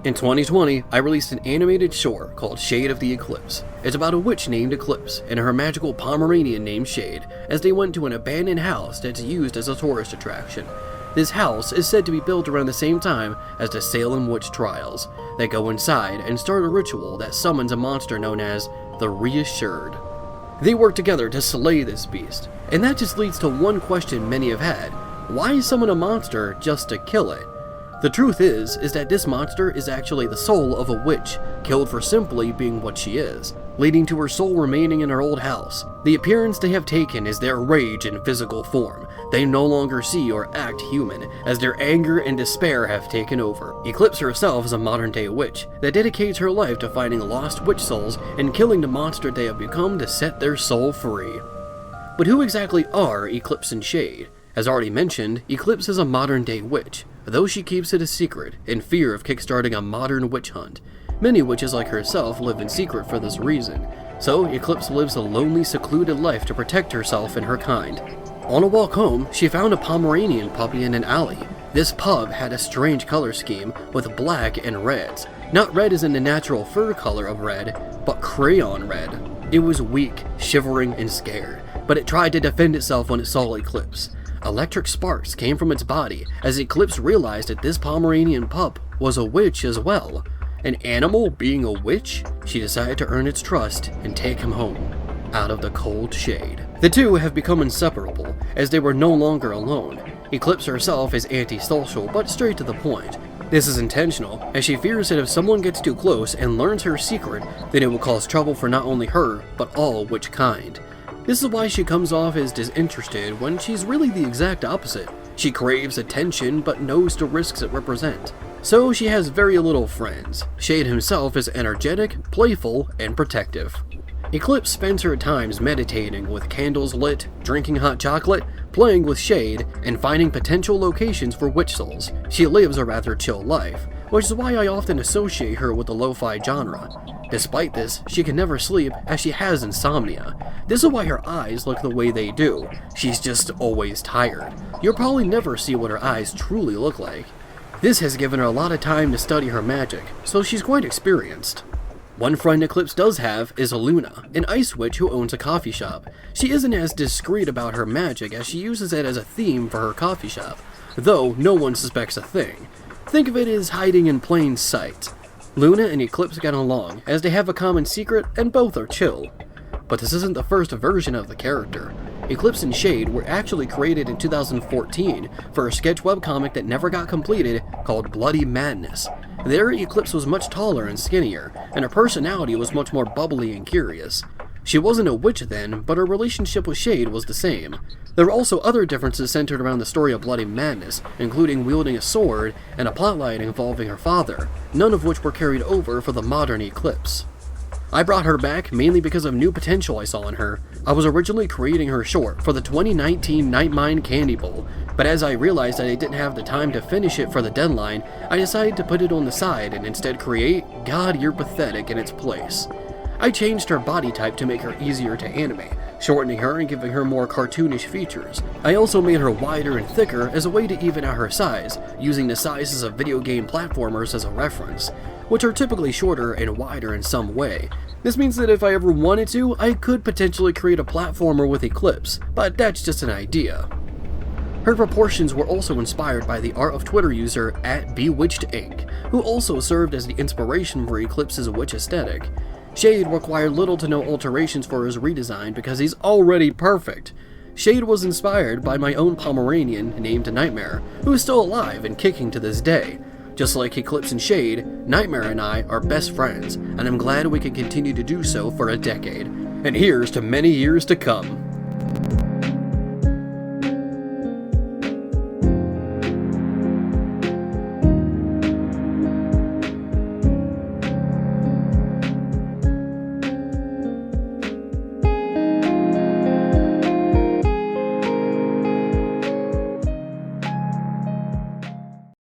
In 2020, I released an animated short called Shade of the Eclipse. It's about a witch named Eclipse and her magical pomeranian named Shade as they went to an abandoned house that's used as a tourist attraction. This house is said to be built around the same time as the Salem witch trials. They go inside and start a ritual that summons a monster known as the Reassured. They work together to slay this beast, and that just leads to one question many have had. Why summon a monster just to kill it? The truth is that this monster is actually the soul of a witch, killed for simply being what she is, leading to her soul remaining in her old house. The appearance they have taken is their rage in physical form. They no longer see or act human, as their anger and despair have taken over. Eclipse herself is a modern-day witch that dedicates her life to finding lost witch souls and killing the monster they have become to set their soul free. But who exactly are Eclipse and Shade? As already mentioned, Eclipse is a modern-day witch, though she keeps it a secret in fear of kickstarting a modern witch hunt. Many witches like herself live in secret for this reason, so Eclipse lives a lonely, secluded life to protect herself and her kind. On a walk home, she found a Pomeranian puppy in an alley. This pug had a strange color scheme with black and reds. Not red as in the natural fur color of red, but crayon red. It was weak, shivering, and scared, but it tried to defend itself when it saw Eclipse. Electric sparks came from its body as Eclipse realized that this Pomeranian pup was a witch as well. An animal being a witch? She decided to earn its trust and take him home, out of the cold shade. The two have become inseparable, as they were no longer alone. Eclipse herself is antisocial, but straight to the point. This is intentional, as she fears that if someone gets too close and learns her secret, then it will cause trouble for not only her, but all witch kind. This is why she comes off as disinterested when she's really the exact opposite. She craves attention but knows the risks it represents. So she has very little friends. Shade himself is energetic, playful, and protective. Eclipse spends her times meditating with candles lit, drinking hot chocolate, playing with Shade, and finding potential locations for witch souls. She lives a rather chill life, which is why I often associate her with the lo-fi genre. Despite this, she can never sleep as she has insomnia. This is why her eyes look the way they do. She's just always tired. You'll probably never see what her eyes truly look like. This has given her a lot of time to study her magic, so she's quite experienced. One friend Eclipse does have is Luna, an ice witch who owns a coffee shop. She isn't as discreet about her magic as she uses it as a theme for her coffee shop, though no one suspects a thing. Think of it as hiding in plain sight. Luna and Eclipse get along, as they have a common secret and both are chill. But this isn't the first version of the character. Eclipse and Shade were actually created in 2014 for a sketch webcomic that never got completed called Bloody Madness. There, Eclipse was much taller and skinnier, and her personality was much more bubbly and curious. She wasn't a witch then, but her relationship with Shade was the same. There were also other differences centered around the story of Bloody Madness, including wielding a sword and a plotline involving her father, none of which were carried over for the modern Eclipse. I brought her back mainly because of new potential I saw in her. I was originally creating her short for the 2019 Nightmind Candy Bowl, but as I realized that I didn't have the time to finish it for the deadline, I decided to put it on the side and instead create God You're Pathetic in its place. I changed her body type to make her easier to animate, shortening her and giving her more cartoonish features. I also made her wider and thicker as a way to even out her size, using the sizes of video game platformers as a reference, which are typically shorter and wider in some way. This means that if I ever wanted to, I could potentially create a platformer with Eclipse, but that's just an idea. Her proportions were also inspired by the art of Twitter user @BewitchedInc, who also served as the inspiration for Eclipse's witch aesthetic. Shade required little to no alterations for his redesign because he's already perfect. Shade was inspired by my own Pomeranian named Nightmare, who is still alive and kicking to this day. Just like Eclipse and Shade, Nightmare and I are best friends, and I'm glad we can continue to do so for a decade. And here's to many years to come.